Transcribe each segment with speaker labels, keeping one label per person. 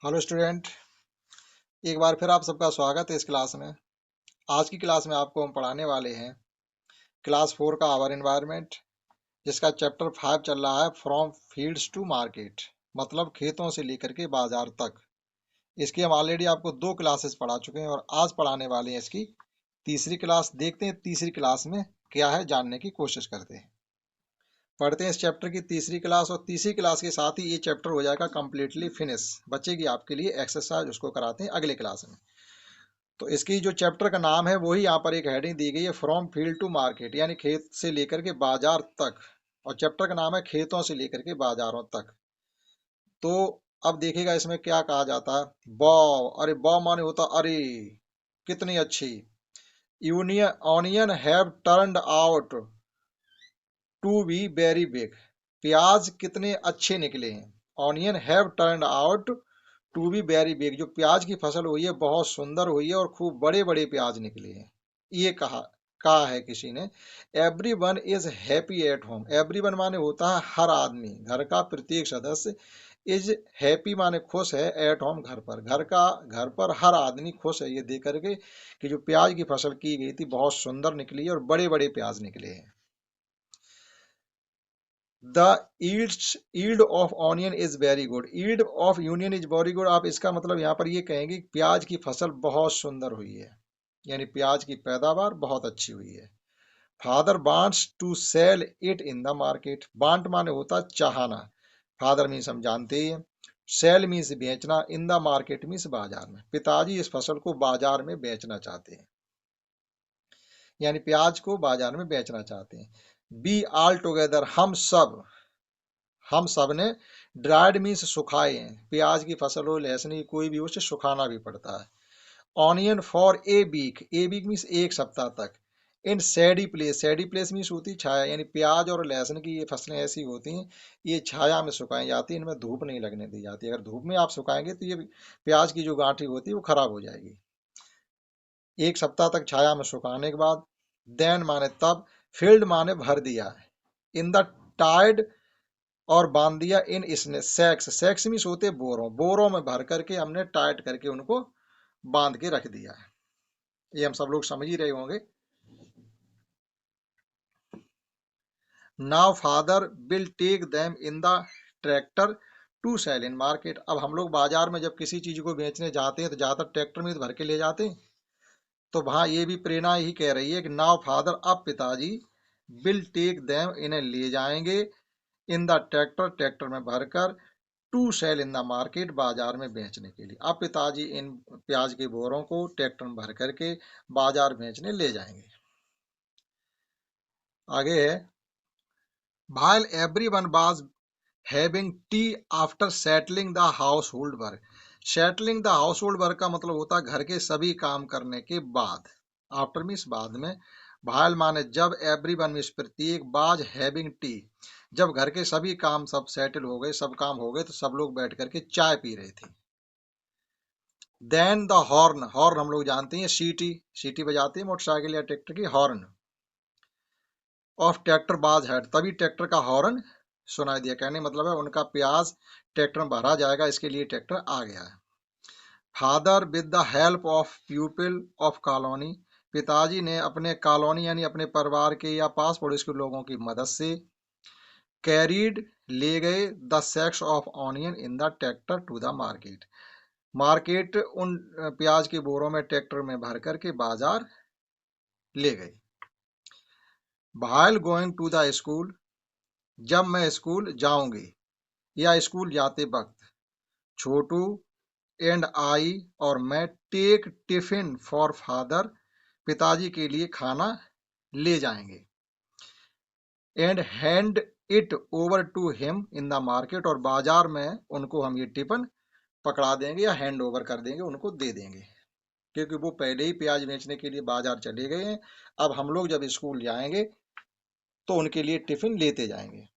Speaker 1: Hello student. एक बार फिर आप सबका स्वागत है इस क्लास में। आज की क्लास में आपको हम पढ़ाने वाले हैं क्लास 4 का आवर एनवायरनमेंट, जिसका चैप्टर 5 चल रहा है फ्रॉम फील्ड्स टू मार्केट, मतलब खेतों से लेकर के बाजार तक। इसकी हम ऑलरेडी आपको 2 क्लासेस पढ़ा चुके हैं और आज पढ़ाने वाले हैं इसकी तीसरी क्लास। देखते हैं तीसरी क्लास में क्या है, जानने की कोशिश करते हैं। पढ़ते हैं इस चैप्टर की तीसरी क्लास, और तीसरी क्लास के साथ ही ये चैप्टर हो जाएगा कम्प्लीटली फिनिश। बचेगी आपके लिए एक्सरसाइज, उसको कराते हैं अगले क्लास में। तो इसकी जो चैप्टर का नाम है वही यहाँ पर एक हेडिंग दी गई है, फ्रॉम फील्ड टू मार्केट, यानी खेत से लेकर के बाजार तक। और चैप्टर का नाम है खेतों से लेकर के बाजारों तक। तो अब देखिएगा इसमें क्या कहा जाता है। बॉ, अरे बॉ माने होता अरे, कितनी अच्छी। Union onion have turned out to be very big. प्याज कितने अच्छे निकले हैं। Onion have turned out to be very big, जो प्याज की फसल हुई है बहुत सुंदर हुई है और खूब बड़े बड़े प्याज निकले हैं। ये कहा है किसी ने। Every one is happy at home. Every one माने होता है हर आदमी, घर का प्रत्येक सदस्य। इज हैप्पी माने खुश है, एट होम घर पर, घर पर हर आदमी खुश है ये देख करके कि जो प्याज की फसल की गई थी बहुत सुंदर निकली है और बड़े बड़े प्याज निकले हैं। The yield of onion is very good. yield of union is very good, आप इसका मतलब यहाँ पर ये कहेंगे प्याज की फसल बहुत सुंदर हुई है, यानी प्याज की पैदावार बहुत अच्छी हुई है। Father wants to sell it in the market. Want माने होता चाहना। फादर मीन्स हम जानते ही हैं। सेल मीन्स बेचना, इन द मार्केट मीन्स बाजार में। पिताजी इस फसल को बाजार में बेचना चाहते हैं, यानी प्याज को बाजार में बेचना चाहते हैं। बी ऑल टुगेदर, हम सब ने। ड्राइड मीन्स सुखाए हैं। प्याज की फसल हो, लहसुन की कोई भी हो, उसे सुखाना भी पड़ता है। Onion for a week means एक सप्ताह तक। इन सैडी प्लेस मीन्स होती छाया, यानी प्याज और लहसुन की ये फसलें ऐसी होती हैं, ये छाया में सुखाई जाती है, इनमें धूप नहीं लगने दी जाती। अगर धूप में आप सुखाएंगे तो ये प्याज की जो गांठी होती है वो खराब हो जाएगी। एक सप्ताह तक छाया में सुखाने के बाद। देन माने तब। फील्ड माने भर दिया। इन द टाइड, और बांध दिया। इन इसने सेक्स मीन्स होते बोरों में भर करके हमने टाइट करके उनको बांध के रख दिया है। ये हम सब लोग समझ ही रहे होंगे। Now father will take them in the tractor to sell in market. अब हम लोग बाजार में जब किसी चीज को बेचने जाते हैं तो ज्यादातर ट्रैक्टर में भर के ले जाते हैं। तो वहां ये भी प्रेरणा ही कह रही है कि नाउ फादर, अब पिताजी, विल टेक देम, इन्हें ले जाएंगे, इन द ट्रैक्टर में भरकर, to sell in the market, बाजार में बेचने के लिए। अब पिताजी इन प्याज के बोरों को ट्रैक्टर में भर करके बाजार बेचने ले जाएंगे। आगे है, while everyone was having tea after settling the household work। settling the household work का मतलब होता है घर के सभी काम करने के बाद। आफ्टर मीन्स बाद में। while माने जब, एवरीवन मीन्स प्रत्येक, was having tea जब घर के सभी काम सब सेटल हो गए, सब काम हो गए, तो सब लोग बैठ करके चाय पी रहे थे। देन द हॉर्न, हॉर्न हम लोग जानते हैं सीटी, सीटी बजाते हैं मोटरसाइकिल या ट्रैक्टर की। हॉर्न ऑफ ट्रैक्टर बाज हेड, तभी ट्रैक्टर का हॉर्न सुनाई दिया। कहने मतलब है उनका प्याज ट्रैक्टर में भरा जाएगा, इसके लिए ट्रैक्टर आ गया है। Father with the help of people of colony, पिताजी ने अपने कॉलोनी यानी अपने परिवार के या पास पड़ोस के लोगों की मदद से, कैरीड ले गए, the sacks of onion in the tractor to the market. Market उन प्याज के बोरों में ट्रैक्टर में भर करके बाजार ले गए। while going to the school, जब मैं स्कूल जाऊंगी या स्कूल जाते वक्त। छोटू एंड आई, और मैं, टेक टिफिन फॉर फादर, पिताजी के लिए खाना ले जाएंगे। And hand it over to him in the market, और बाजार में उनको हम ये टिफिन पकड़ा देंगे या हैंड ओवर कर देंगे, उनको दे देंगे, क्योंकि वो पहले ही प्याज बेचने के लिए बाजार चले गए हैं। अब हम लोग जब स्कूल जाएंगे तो उनके लिए टिफिन लेते जाएंगे।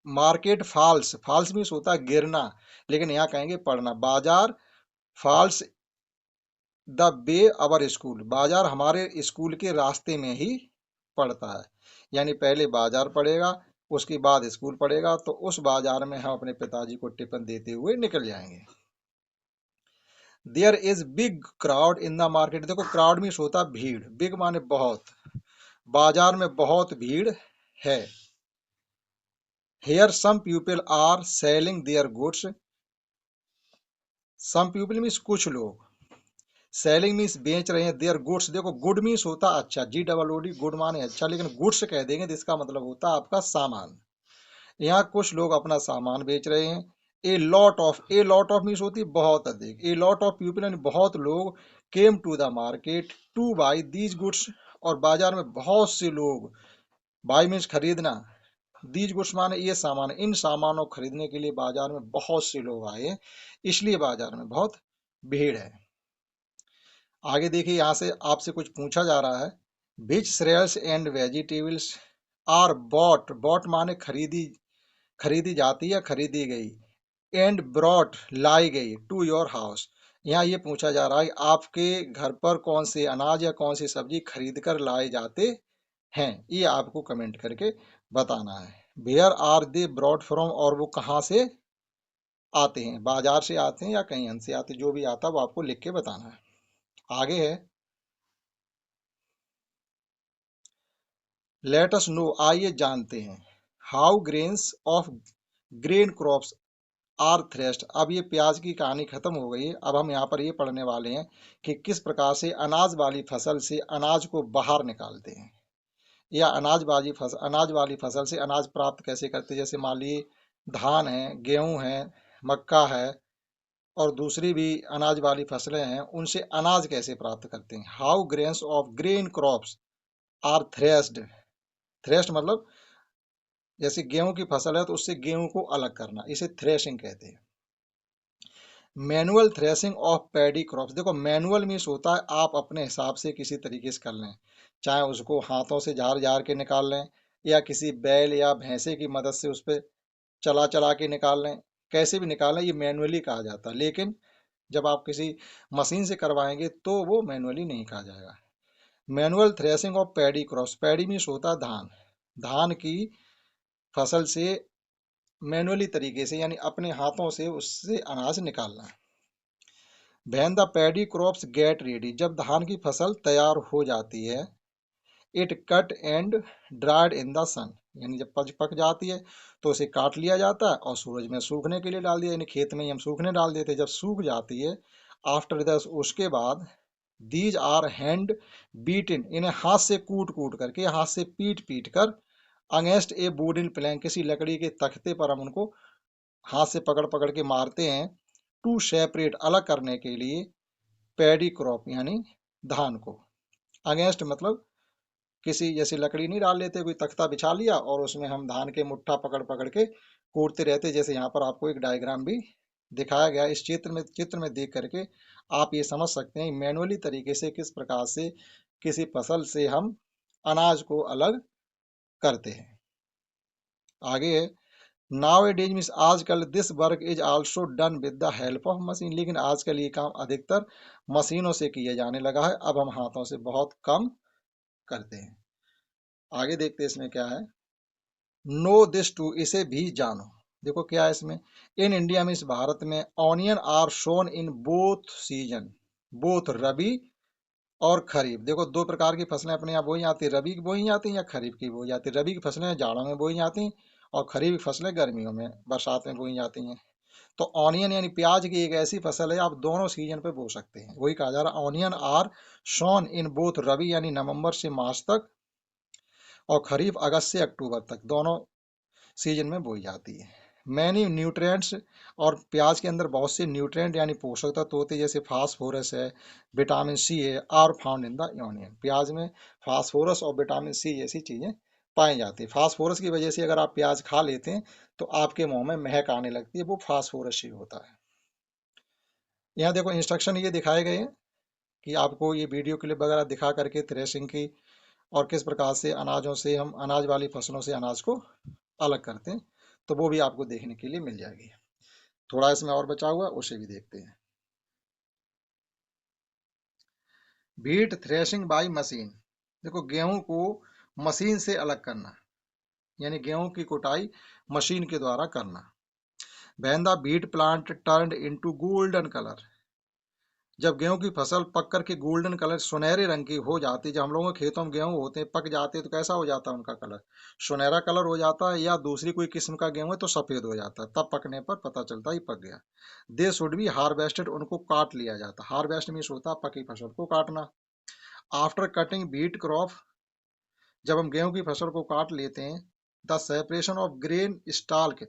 Speaker 1: मार्केट फॉल्स, फॉल्स मीन्स होता है गिरना, लेकिन यहाँ कहेंगे पढ़ना। बाजार falls the way our school, बाजार हमारे स्कूल के रास्ते में ही पड़ता है, यानी पहले बाजार पड़ेगा उसके बाद स्कूल पढ़ेगा, तो उस बाजार में हम अपने पिताजी को टिफिन देते हुए निकल जाएंगे। There is big crowd in the market. देखो क्राउड मीन्स होता है भीड़, बिग माने बहुत, बाजार में बहुत भीड़ है। Here some people are selling their goods. Some people means कुछ लोग, सेलिंग मीन्स बेच रहे हैं, देयर गुड्स। देखो गुड मीन्स होता अच्छा, G double O D, good माने अच्छा, लेकिन गुड्स कह देंगे तो इसका मतलब होता है आपका सामान। यहाँ कुछ लोग अपना सामान बेच रहे हैं। ए लॉट ऑफ मीन्स होती है बहुत अधिक, ए लॉट ऑफ पीपल यानी बहुत लोग, came to the market to buy these goods, और बाजार में बहुत से लोग, बाई मीन्स खरीदना, दीज गुड्स माने ये सामान, इन सामानों को खरीदने के लिए बाजार में बहुत से लोग आए, इसलिए बाजार में बहुत भीड़ है। आगे देखिए, यहाँ से आपसे कुछ पूछा जा रहा है। Which cereals and vegetables are bought, bought माने खरीदी, खरीदी जाती या खरीदी गई, एंड ब्रॉट लाई गई टू योर हाउस। यहाँ ये पूछा जा रहा है कि आपके घर पर कौन से अनाज या कौन सी सब्जी खरीद कर लाए जाते हैं, ये आपको कमेंट करके बताना है। Where are they brought from, और वो कहाँ से आते हैं, बाजार से आते हैं या कहीं अन्य से आते हैं, जो भी आता है वो आपको लिख के बताना है। आगे है, लेट अस नो, आइए जानते हैं, how grains of grain crops are threshed. अब ये प्याज की कहानी खत्म हो गई है, अब हम यहाँ पर ये पढ़ने वाले हैं कि किस प्रकार से अनाज वाली फसल से अनाज को बाहर निकालते हैं, या अनाज वाली फसल से अनाज प्राप्त कैसे करते हैं। जैसे मान लीजिए धान है, गेहूं है, मक्का है, और दूसरी भी अनाज वाली फसलें हैं, उनसे अनाज कैसे प्राप्त करते हैं। How grains of grain crops are threshed. Threshed मतलब जैसे गेहूं की फसल है तो उससे गेहूं को अलग करना, इसे थ्रेशिंग कहते हैं। Manual threshing of paddy crops. देखो मैनुअल मीन्स होता है आप अपने हिसाब से किसी तरीके से कर लें, चाहे उसको हाथों से झाड़ झाड़ के निकाल लें, या किसी बैल या भैंसे की मदद से उस पर चला चला के निकाल लें, कैसे भी निकाल लें, ये मैनुअली कहा जाता है। लेकिन जब आप किसी मशीन से करवाएंगे तो वो मैनुअली नहीं कहा जाएगा। Manual threshing of paddy crops, paddy means होता है धान, धान की फसल से मैनुअली तरीके से यानी अपने हाथों से उससे अनाज निकालना। When the paddy crops get ready, जब धान की फसल तैयार हो जाती है, it cut and dried in the sun, यानी जब पक पक जाती है तो उसे काट लिया जाता है और सूरज में सूखने के लिए डाल दिया, यानी खेत में ही हम सूखने डाल देते हैं। जब सूख जाती है, आफ्टर दस, उसके बाद, दीज आर हैंड बीटन, इन्हें हाथ से कूट कूट करके, हाथ से पीट पीट कर, अगेंस्ट ए वुडन प्लैंक, किसी लकड़ी के तख्ते पर हम उनको हाथ से पकड़ पकड़ के मारते हैं, टू सेपरेट, अलग करने के लिए, पैडी क्रॉप यानी धान को। अगेंस्ट मतलब किसी, जैसे लकड़ी नहीं डाल लेते, कोई तख्ता बिछा लिया और उसमें हम धान के मुट्ठा पकड़ पकड़ के कूटते रहते, जैसे यहाँ पर आपको एक डायग्राम भी दिखाया गया। इस चित्र में देख करके आप ये समझ सकते हैं मैनुअली तरीके से किस प्रकार से किसी फसल से हम अनाज को अलग करते हैं। आगे है, नाउ ए डेज मीन्स, आजकल, this work is also done with the help of machine, लेकिन आजकल ये काम अधिकतर मशीनों से किया जाने लगा है, अब हम हाथों से बहुत कम करते हैं। आगे देखते हैं इसमें क्या है, नो दिस टू, इसे भी जानो। देखो क्या है इसमें, इन इंडिया में, इस भारत में, onion are sown in both season, both rabi और खरीफ। देखो दो प्रकार की फसलें अपने यहाँ बोई जाती है, रबी की बोई जाती हैं या खरीफ की बोई जाती है। रबी की फसलें जाड़ों में बोई जाती हैं और खरीफ की फसलें गर्मियों में, बरसात में बोई जाती हैं। तो ऑनियन यानी प्याज की एक ऐसी फसल है आप दोनों सीजन पे बो सकते हैं, वही कहा जा रहा है। Onion are sown in both rabi यानी नवंबर से मार्च तक, और खरीफ अगस्त से अक्टूबर तक, दोनों सीजन में बोई जाती है। मैनी न्यूट्रिएंट्स, और प्याज के अंदर बहुत से न्यूट्रिएंट यानी पोषक तत्व होते हैं, जैसे फास्फोरस है, विटामिन सी है, are found in the onion. प्याज में फास्फोरस और विटामिन सी जैसी चीजें पाई जाती है। फास्फोरस की वजह से अगर आप प्याज खा लेते हैं तो आपके मुंह में महक आने लगती है, वो फास्फोरस ही होता है। यहाँ देखो इंस्ट्रक्शन ये दिखाए गए हैं कि आपको ये वीडियो क्लिप वगैरह दिखा करके थ्रेशिंग की और किस प्रकार से अनाजों से हम अनाज वाली फसलों से अनाज को अलग करते हैं, तो वो भी आपको देखने के लिए मिल जाएगी। थोड़ा इसमें और बचा हुआ उसे भी देखते हैं। व्हीट थ्रेशिंग बाई मशीन, देखो गेहूं को मशीन से अलग करना। यानी गेहूं की कुटाई मशीन के द्वारा करना। When the wheat plant turned into golden color, जब गेहूं की फसल पक करके गोल्डन कलर सुनहरे रंग की हो जाती, जब हम लोगों के खेतों में गेहूं होते हैं पक जाते हैं तो कैसा हो जाता है उनका कलर, सुनहरा कलर हो जाता है, या दूसरी कोई किस्म का गेहूं है तो सफेद हो जाता है, तब पकने पर पता चलता है पक गया। दे शुड बी हार्वेस्टेड, उनको काट लिया जाता। हार्वेस्ट मीन्स होता है पकी फसल को काटना। आफ्टर कटिंग बीट क्रॉप, जब हम गेहूं की फसल को काट लेते हैं, the separation of grain stalk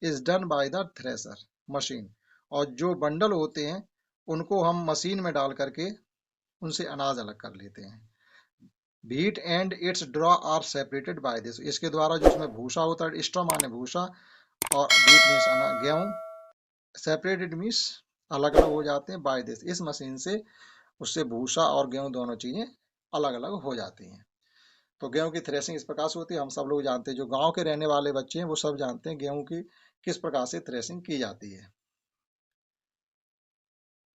Speaker 1: is done by the thresher machine, और जो बंडल होते हैं उनको हम मशीन में डाल करके उनसे अनाज अलग कर लेते हैं। Wheat and its draw are separated by this, इसके द्वारा जो इसमें भूसा होता है, स्ट्रॉ माने भूसा, और व्हीट मीन्स गेहूं, सेपरेटेड मीन्स अलग अलग हो जाते हैं, बाय दिस इस मशीन से उससे भूसा और गेहूं दोनों चीजें अलग अलग हो जाती हैं। तो गेहूं की थ्रेसिंग इस प्रकार से होती है। हम सब लोग जानते हैं, जो गांव के रहने वाले बच्चे हैं वो सब जानते हैं गेहूं की किस प्रकार से थ्रेसिंग की जाती है।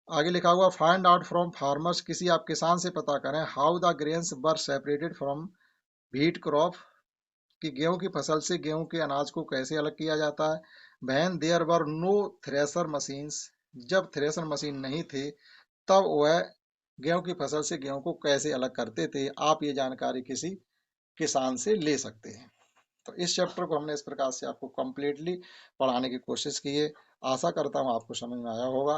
Speaker 1: आगे लिखा हुआ फाइंड आउट फ्रॉम फार्मर्स, किसी आप किसान से पता करें, how the grains were separated from wheat crop, कि गेहूं की फसल से गेहूं के अनाज को कैसे अलग किया जाता है। When there were no thresher machines, जब थ्रेसर मशीन नहीं थे तब वह गेहूं की फसल से गेहूं को कैसे अलग करते थे। आप ये जानकारी किसी किसान से ले सकते हैं। तो इस चैप्टर को हमने इस प्रकार से आपको कंप्लीटली पढ़ाने की कोशिश की है। आशा करता हूँ आपको समझ में आया होगा।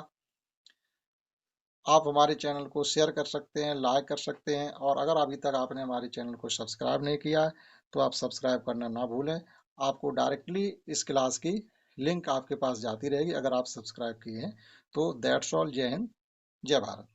Speaker 1: आप हमारे चैनल को शेयर कर सकते हैं, लाइक कर सकते हैं, और अगर अभी तक आपने हमारे चैनल को सब्सक्राइब नहीं किया है तो आप सब्सक्राइब करना ना भूलें। आपको डायरेक्टली इस क्लास की लिंक आपके पास जाती रहेगी अगर आप सब्सक्राइब किए हैं तो। That's all. जय हिंद, जय भारत।